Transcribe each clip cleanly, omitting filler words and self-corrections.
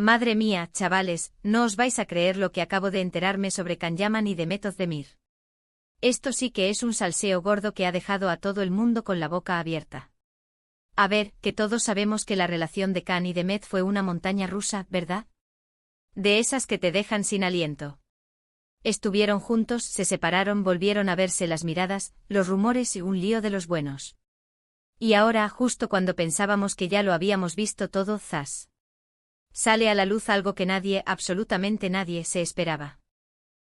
Madre mía, chavales, no os vais a creer lo que acabo de enterarme sobre Can Yaman y Demet Özdemir. Esto sí que es un salseo gordo que ha dejado a todo el mundo con la boca abierta. A ver, que todos sabemos que la relación de Can y Demet fue una montaña rusa, ¿verdad? De esas que te dejan sin aliento. Estuvieron juntos, se separaron, volvieron a verse las miradas, los rumores y un lío de los buenos. Y ahora, justo cuando pensábamos que ya lo habíamos visto todo, ¡zas! Sale a la luz algo que nadie, absolutamente nadie, se esperaba.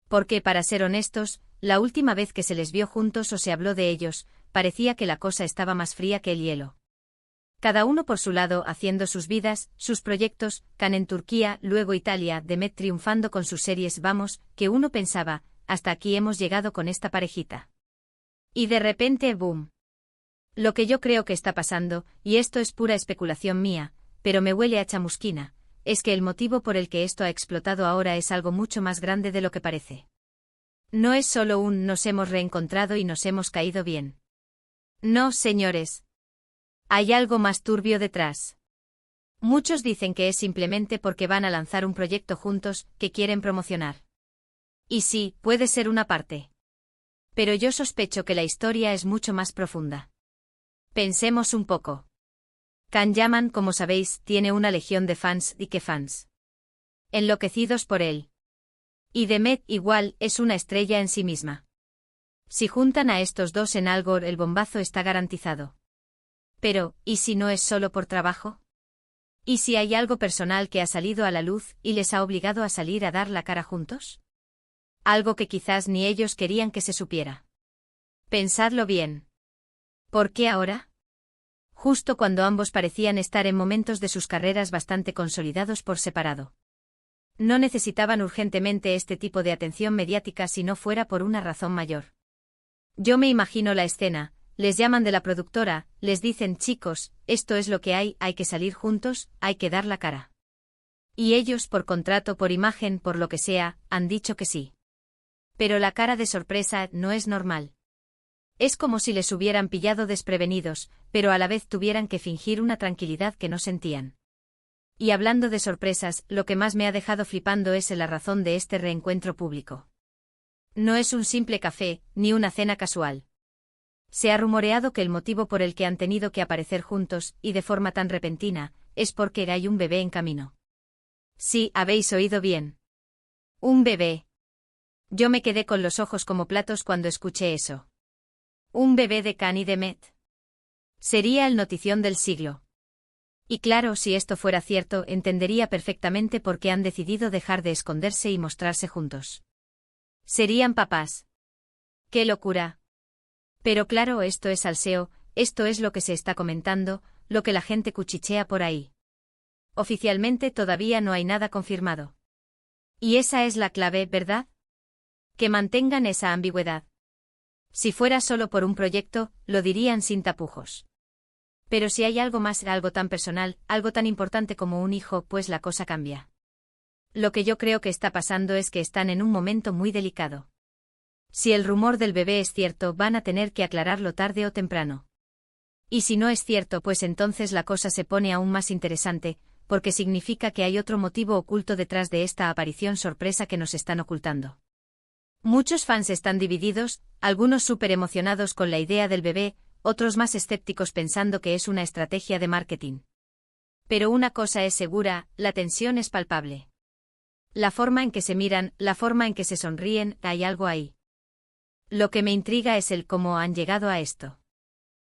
Porque, para ser honestos, la última vez que se les vio juntos o se habló de ellos, parecía que la cosa estaba más fría que el hielo. Cada uno por su lado haciendo sus vidas, sus proyectos, Can en Turquía, luego Italia, Demet triunfando con sus series, vamos, que uno pensaba, hasta aquí hemos llegado con esta parejita. Y de repente, ¡boom! Lo que yo creo que está pasando, y esto es pura especulación mía, pero me huele a chamusquina, es que el motivo por el que esto ha explotado ahora es algo mucho más grande de lo que parece. No es solo un nos hemos reencontrado y nos hemos caído bien. No, señores. Hay algo más turbio detrás. Muchos dicen que es simplemente porque van a lanzar un proyecto juntos que quieren promocionar. Y sí, puede ser una parte. Pero yo sospecho que la historia es mucho más profunda. Pensemos un poco. Can Yaman, como sabéis, tiene una legión de fans, y qué fans. Enloquecidos por él. Y Demet, igual, es una estrella en sí misma. Si juntan a estos dos en algo, el bombazo está garantizado. Pero, ¿y si no es solo por trabajo? ¿Y si hay algo personal que ha salido a la luz y les ha obligado a salir a dar la cara juntos? Algo que quizás ni ellos querían que se supiera. Pensadlo bien. ¿Por qué ahora? Justo cuando ambos parecían estar en momentos de sus carreras bastante consolidados por separado. No necesitaban urgentemente este tipo de atención mediática si no fuera por una razón mayor. Yo me imagino la escena, les llaman de la productora, les dicen chicos, esto es lo que hay que salir juntos, hay que dar la cara. Y ellos por contrato, por imagen, por lo que sea, han dicho que sí. Pero la cara de sorpresa no es normal. Es como si les hubieran pillado desprevenidos, pero a la vez tuvieran que fingir una tranquilidad que no sentían. Y hablando de sorpresas, lo que más me ha dejado flipando es la razón de este reencuentro público. No es un simple café, ni una cena casual. Se ha rumoreado que el motivo por el que han tenido que aparecer juntos, y de forma tan repentina, es porque hay un bebé en camino. Sí, habéis oído bien. Un bebé. Yo me quedé con los ojos como platos cuando escuché eso. Un bebé de Can y Demet. Sería el notición del siglo. Y claro, si esto fuera cierto, entendería perfectamente por qué han decidido dejar de esconderse y mostrarse juntos. Serían papás. ¡Qué locura! Pero claro, esto es salseo, esto es lo que se está comentando, lo que la gente cuchichea por ahí. Oficialmente todavía no hay nada confirmado. Y esa es la clave, ¿verdad? Que mantengan esa ambigüedad. Si fuera solo por un proyecto, lo dirían sin tapujos. Pero si hay algo más, algo tan personal, algo tan importante como un hijo, pues la cosa cambia. Lo que yo creo que está pasando es que están en un momento muy delicado. Si el rumor del bebé es cierto, van a tener que aclararlo tarde o temprano. Y si no es cierto, pues entonces la cosa se pone aún más interesante, porque significa que hay otro motivo oculto detrás de esta aparición sorpresa que nos están ocultando. Muchos fans están divididos, algunos súper emocionados con la idea del bebé, otros más escépticos pensando que es una estrategia de marketing. Pero una cosa es segura, la tensión es palpable. La forma en que se miran, la forma en que se sonríen, hay algo ahí. Lo que me intriga es el cómo han llegado a esto.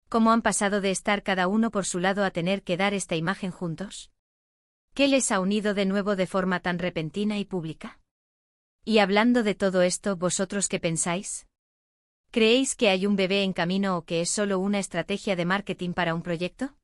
¿Cómo han pasado de estar cada uno por su lado a tener que dar esta imagen juntos? ¿Qué les ha unido de nuevo de forma tan repentina y pública? Y hablando de todo esto, ¿vosotros qué pensáis? ¿Creéis que hay un bebé en camino o que es solo una estrategia de marketing para un proyecto?